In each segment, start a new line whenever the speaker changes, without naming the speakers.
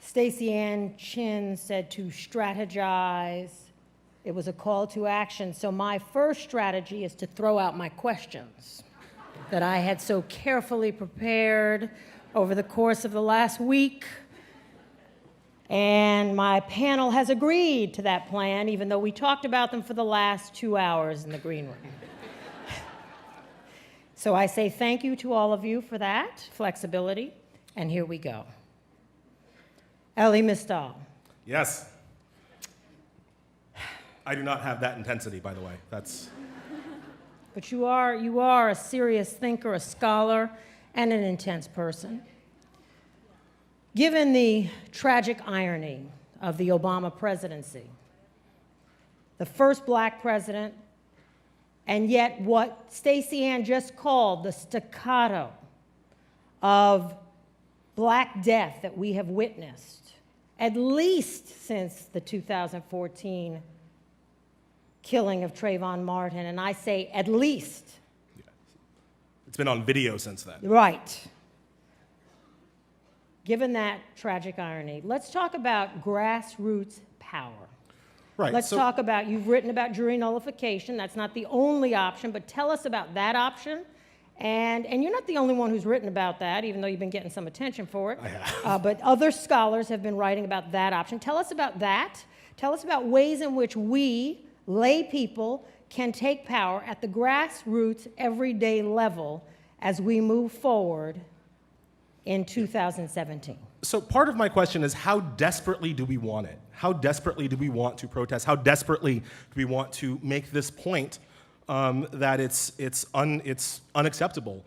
Stacey Ann Chin said to strategize. It was a call to action. So my first strategy is to throw out my questions that I had so carefully prepared over the course of the last week. And my panel has agreed to that plan, even though we talked about them for the last 2 hours in the green room. So I say thank you to all of you for that flexibility, and here we go. Elie Mystal.
Yes. I do not have that intensity, by the way. That's.
But you are a serious thinker, a scholar, and an intense person. Given the tragic irony of the Obama presidency, the first black president, and yet what Stacey Ann just called the staccato of black death that we have witnessed, at least since the 2014 killing of Trayvon Martin, and I say at least.
Yeah. It's been on video since then.
Right. Given that tragic irony, let's talk about grassroots power.
Right.
Let's talk about, you've written about jury nullification. That's not the only option, but tell us about that option. And you're not the only one who's written about that, even though you've been getting some attention for it.
I have.
But other scholars have been writing about that option. Tell us about that. Tell us about ways in which we, lay people, can take power at the grassroots, everyday level as we move forward in 2017.
So part of my question is, how desperately do we want it? How desperately do we want to protest? How desperately do we want to make this point that it's unacceptable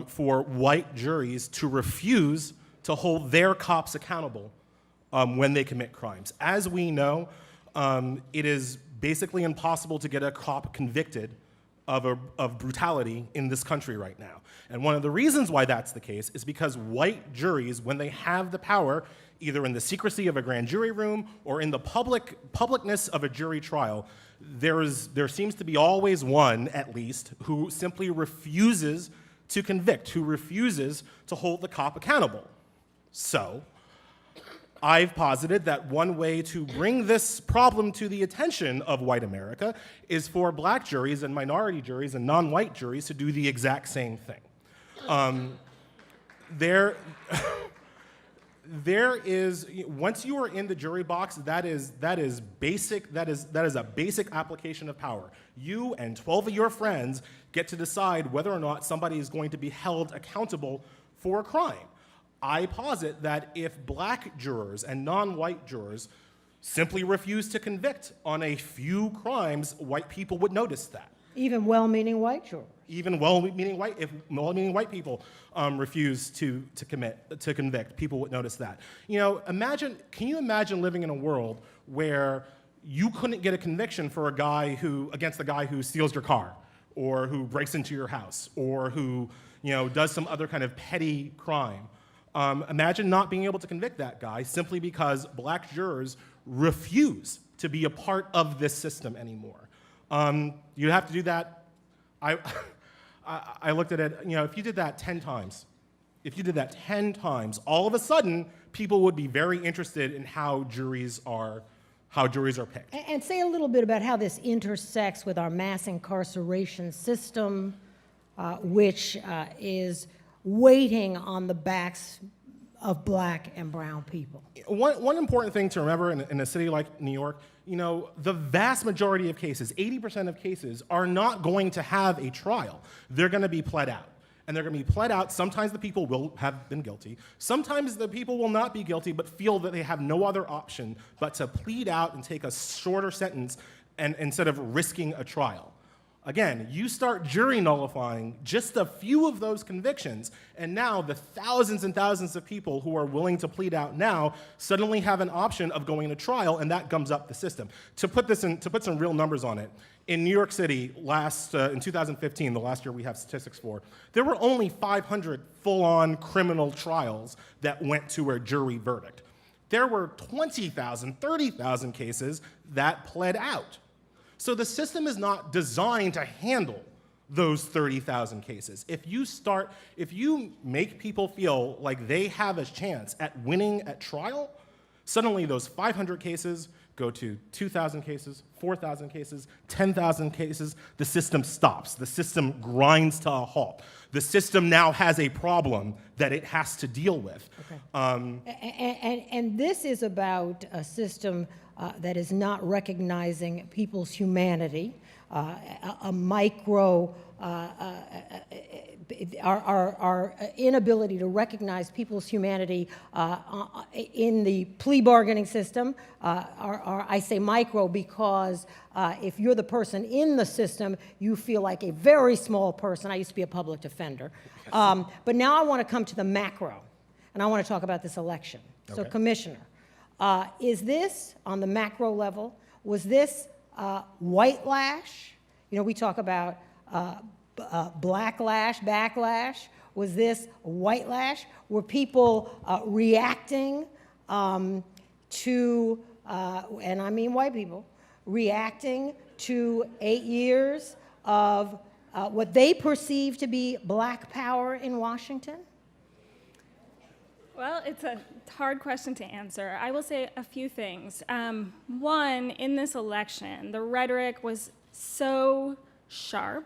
for white juries to refuse to hold their cops accountable when they commit crimes? As we know, it is basically impossible to get a cop convicted of brutality in this country right now. And one of the reasons why that's the case is because white juries, when they have the power, either in the secrecy of a grand jury room or in the publicness of a jury trial, there seems to be always one, at least, who simply refuses to convict, who refuses to hold the cop accountable. So, I've posited that one way to bring this problem to the attention of white America is for black juries and minority juries and non-white juries to do the exact same thing. There is, once you are in the jury box, that is a basic application of power. You and 12 of your friends get to decide whether or not somebody is going to be held accountable for a crime. I posit that if black jurors and non-white jurors simply refuse to convict on a few crimes, white people would notice that.
Even well-meaning white jurors.
Even well-meaning white people refuse to convict, people would notice that. You know, can you imagine living in a world where you couldn't get a conviction for against the guy who steals your car, or who breaks into your house, or who, does some other kind of petty crime? Imagine not being able to convict that guy simply because black jurors refuse to be a part of this system anymore. You'd have to do that. I looked at it, if you did that 10 times, all of a sudden, people would be very interested in how juries are picked.
And say a little bit about how this intersects with our mass incarceration system, which is waiting on the backs of black and brown people.
One important thing to remember in a city like New York, the vast majority of cases, 80% of cases, are not going to have a trial. They're going to be pled out. And they're going to be pled out. Sometimes the people will have been guilty. Sometimes the people will not be guilty, but feel that they have no other option but to plead out and take a shorter sentence instead of risking a trial. Again, you start jury nullifying just a few of those convictions, and now the thousands and thousands of people who are willing to plead out now suddenly have an option of going to trial, and that gums up the system. To put some real numbers on it, in New York City in 2015, the last year we have statistics for, there were only 500 full-on criminal trials that went to a jury verdict. There were 20,000, 30,000 cases that pled out. So the system is not designed to handle those 30,000 cases. If you make people feel like they have a chance at winning at trial, suddenly those 500 cases go to 2,000 cases, 4,000 cases, 10,000 cases. The system stops. The system grinds to a halt. The system now has a problem that it has to deal with.
Okay. And this is about a system that is not recognizing people's humanity, a micro, our inability to recognize people's humanity in the plea bargaining system. I say micro because if you're the person in the system, you feel like a very small person. I used to be a public defender. But now I want to come to the macro, and I want to talk about this election. So,
Okay.
Commissioner, is this, on the macro level, was this white lash? You know, we talk about black lash, backlash. Was this white lash? Were people reacting to, and I mean white people, reacting to 8 years of what they perceive to be black power in Washington?
Well, it's a hard question to answer. I will say a few things. One, in this election, the rhetoric was so sharp,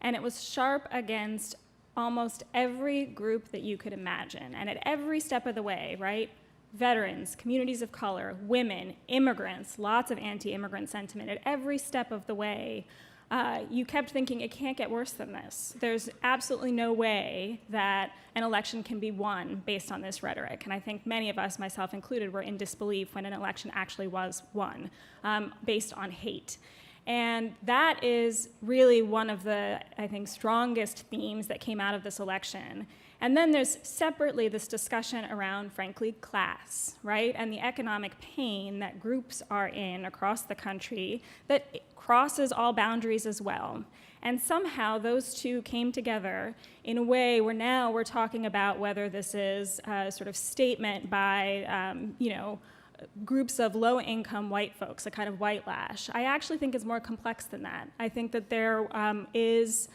and it was sharp against almost every group that you could imagine, and at every step of the way, right? Veterans, communities of color, women, immigrants, lots of anti-immigrant sentiment. At every step of the way, you kept thinking it can't get worse than this. There's absolutely no way that an election can be won based on this rhetoric. And I think many of us, myself included, were in disbelief when an election actually was won based on hate. And that is really one of the, I think, strongest themes that came out of this election. And then there's separately this discussion around, frankly, class, right? And the economic pain that groups are in across the country that crosses all boundaries as well. And somehow those two came together in a way where now we're talking about whether this is a sort of statement by, groups of low-income white folks, a kind of white lash. I actually think it's more complex than that. I think that there is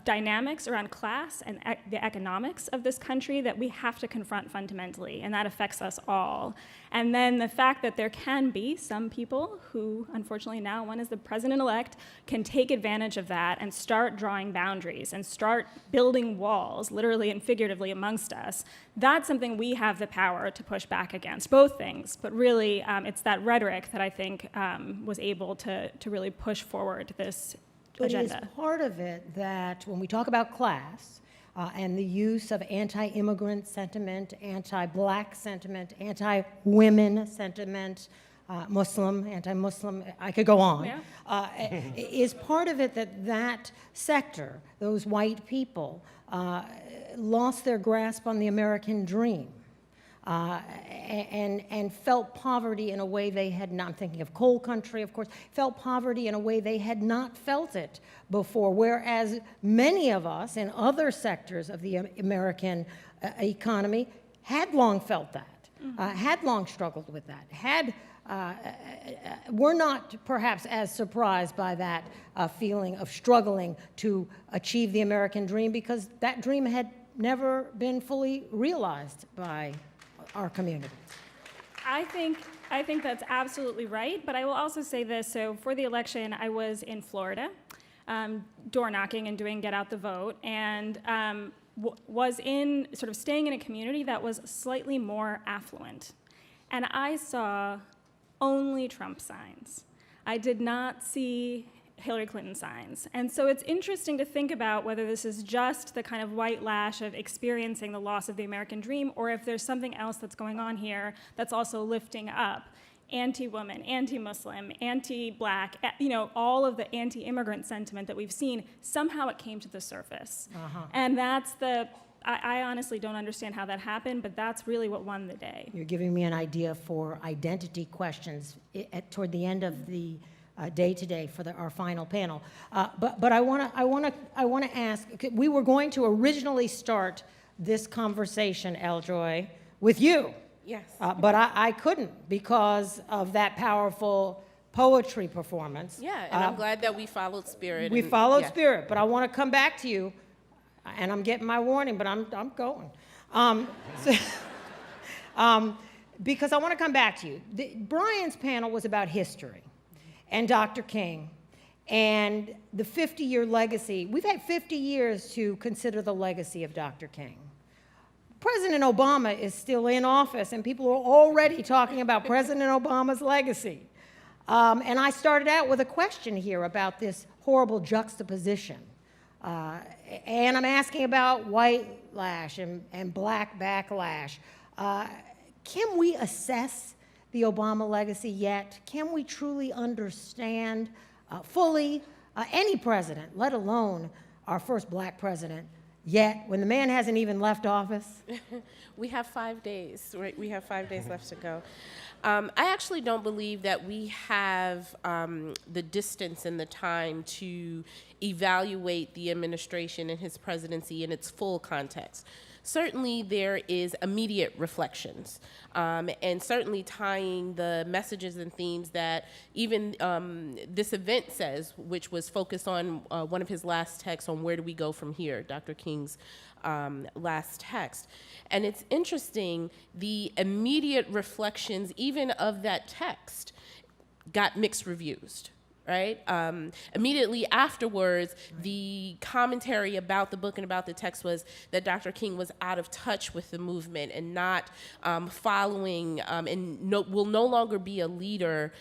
dynamics around class and the economics of this country that we have to confront fundamentally, and that affects us all. And then the fact that there can be some people who, unfortunately now one is the president-elect, can take advantage of that and start drawing boundaries and start building walls, literally and figuratively, amongst us. That's something we have the power to push back against, both things, but really it's that rhetoric that I think was able to really push forward this agenda.
But is part of it that when we talk about class and the use of anti-immigrant sentiment, anti-black sentiment, anti-women sentiment, Muslim, anti-Muslim, I could go on, is part of it that sector, those white people, lost their grasp on the American dream. And felt poverty in a way they had not, I'm thinking of coal country, of course, felt poverty in a way they had not felt it before, whereas many of us in other sectors of the American economy had long felt that, had long struggled with that, were not perhaps as surprised by that feeling of struggling to achieve the American dream because that dream had never been fully realized by our community.
I think that's absolutely right, but I will also say this. So for the election, I was in Florida, door knocking and doing Get Out the Vote, and was in sort of staying in a community that was slightly more affluent. And I saw only Trump signs. I did not see Hillary Clinton signs. And so it's interesting to think about whether this is just the kind of white lash of experiencing the loss of the American dream, or if there's something else that's going on here that's also lifting up anti-woman, anti-Muslim, anti-black, all of the anti-immigrant sentiment that we've seen. Somehow it came to the surface. And that's I honestly don't understand how that happened, but that's really what won the day.
You're giving me an idea for identity questions toward the end of the day today for our final panel. But I want to ask. We were going to originally start this conversation, Eljoy, with you.
Yes.
But I couldn't because of that powerful poetry performance.
Yeah, and I'm glad that we followed spirit.
We
and-
followed
yeah.
spirit, but I want to come back to you, and I'm getting my warning, but I'm going. Because I want to come back to you. Brian's panel was about history and Dr. King and the 50-year legacy. We've had 50 years to consider the legacy of Dr. King. President Obama is still in office, and people are already talking about President Obama's legacy. And I started out with a question here about this horrible juxtaposition. And I'm asking about white lash and black backlash. Can we assess the Obama legacy yet? Can we truly understand fully any president, let alone our first black president, yet, when the man hasn't even left office?
We have 5 days, right? We have 5 days left to go. I actually don't believe that we have the distance and the time to evaluate the administration and his presidency in its full context. Certainly there is immediate reflections, and certainly tying the messages and themes that even this event says, which was focused on one of his last texts on where do we go from here, Dr. King's last text. And it's interesting, the immediate reflections even of that text got mixed reviews. Right? Immediately afterwards, the commentary about the book and about the text was that Dr. King was out of touch with the movement and not following and will no longer be a leader,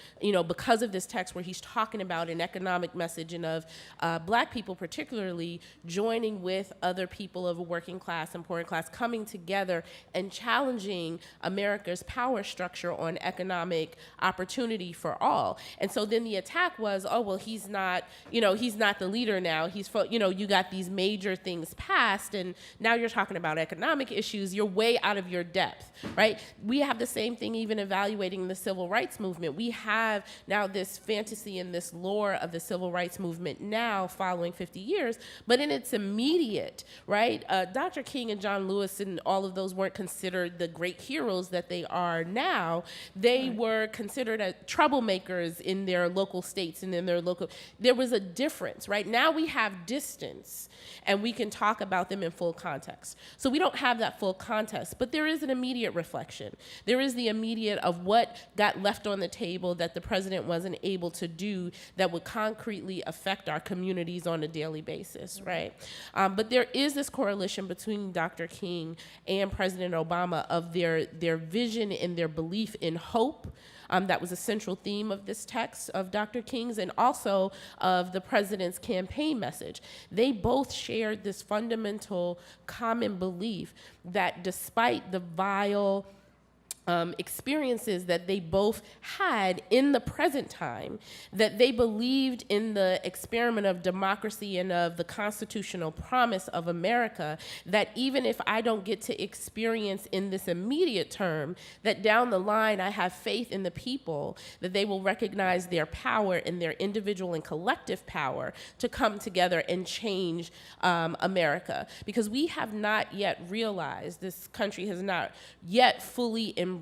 because of this text where he's talking about an economic message and of black people particularly joining with other people of a working class and poorer class, coming together and challenging America's power structure on economic opportunity for all. And so then the attack was, oh, well, he's not the leader now. You got these major things passed, and now you're talking about economic issues. You're way out of your depth, right? We have the same thing even evaluating the civil rights movement. We have now this fantasy and this lore of the civil rights movement now following 50 years, but in its immediate, right? Dr. King and John Lewis and all of those weren't considered the great heroes that they are now. They were considered troublemakers in their local states and in their local, there was a difference, right? Now we have distance and we can talk about them in full context. So we don't have that full context, but there is an immediate reflection. There is the immediate of what got left on the table that the president wasn't able to do that would concretely affect our communities on a daily basis, right? But there is this correlation between Dr. King and President Obama of their vision and their belief in hope. That was a central theme of this text of Dr. King's and also of the president's campaign message. They both shared this fundamental common belief that despite the vile experiences that they both had in the present time, that they believed in the experiment of democracy and of the constitutional promise of America, that even if I don't get to experience in this immediate term, that down the line I have faith in the people, that they will recognize their power and their individual and collective power to come together and change America. Because we have not yet realized, this country has not yet fully embraced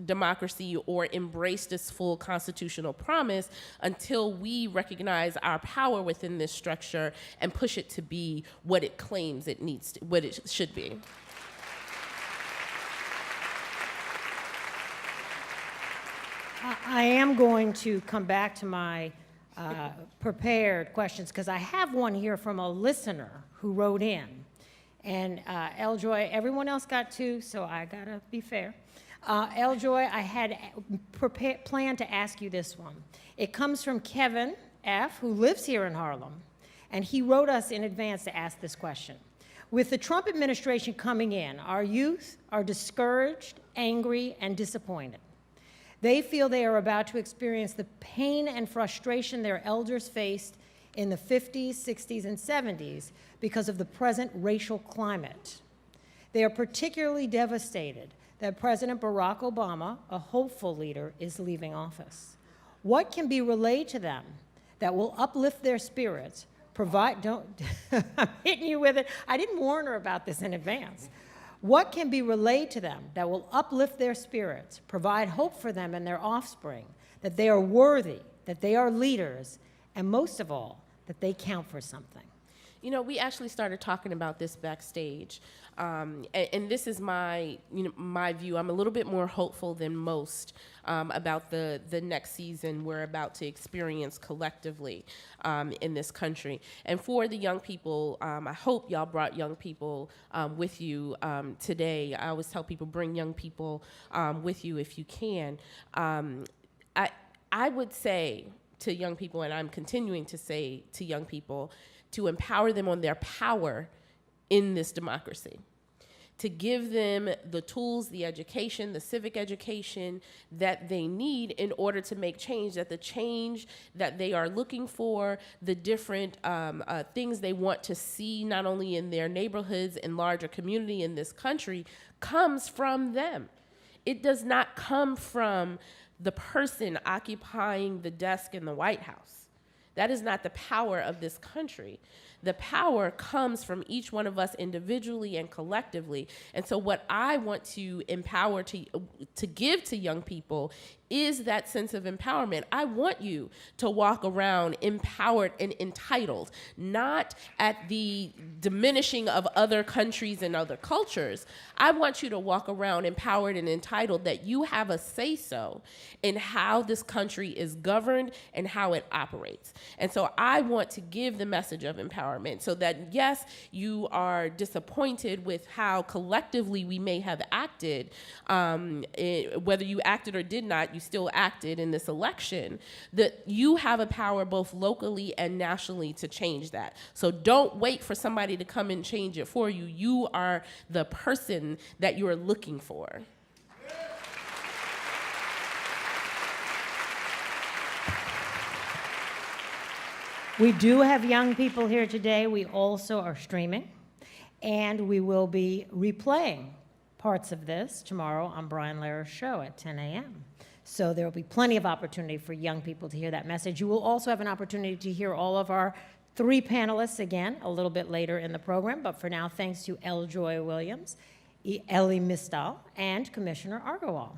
democracy or embraced this full constitutional promise until we recognize our power within this structure and push it to be what it claims it needs to, what it should be.
I am going to come back to my prepared questions because I have one here from a listener who wrote in. And Eljoy, everyone else got two, so I gotta be fair. Eljoy, I had planned to ask you this one. It comes from Kevin F., who lives here in Harlem, and he wrote us in advance to ask this question. With the Trump administration coming in, our youth are discouraged, angry, and disappointed. They feel they are about to experience the pain and frustration their elders faced in the 50s, 60s, and 70s because of the present racial climate. They are particularly devastated that President Barack Obama, a hopeful leader, is leaving office. What can be relayed to them that will uplift their spirits, I'm hitting you with it. I didn't warn her about this in advance. What can be relayed to them that will uplift their spirits, provide hope for them and their offspring, that they are worthy that they are leaders, and most of all, that they count for something.
You know, we actually started talking about this backstage, and this is my view. I'm a little bit more hopeful than most about the next season we're about to experience collectively in this country. And for the young people, I hope y'all brought young people with you today. I always tell people, bring young people with you if you can. I would say to young people, and I'm continuing to say to young people, to empower them on their power in this democracy, to give them the tools, the education, the civic education that they need in order to make change, that the change that they are looking for, the different things they want to see, not only in their neighborhoods and larger community in this country, comes from them. It does not come from the person occupying the desk in the White House. That is not the power of this country. The power comes from each one of us individually and collectively. And so what I want to empower, to give to young people is that sense of empowerment. I want you to walk around empowered and entitled, not at the diminishing of other countries and other cultures. I want you to walk around empowered and entitled, that you have a say-so in how this country is governed and how it operates. And so I want to give the message of empowerment, so that, yes, you are disappointed with how collectively we may have acted, whether you acted or did not, you still acted in this election, that you have a power both locally and nationally to change that. So don't wait for somebody to come and change it for you. You are the person that you are looking for.
We do have young people here today. We also are streaming, and we will be replaying parts of this tomorrow on Brian Lehre's show at 10 a.m. So there will be plenty of opportunity for young people to hear that message. You will also have an opportunity to hear all of our 3 panelists again a little bit later in the program. But for now, thanks to L. Joy Williams, Elie Mystal, and Commissioner Agarwal.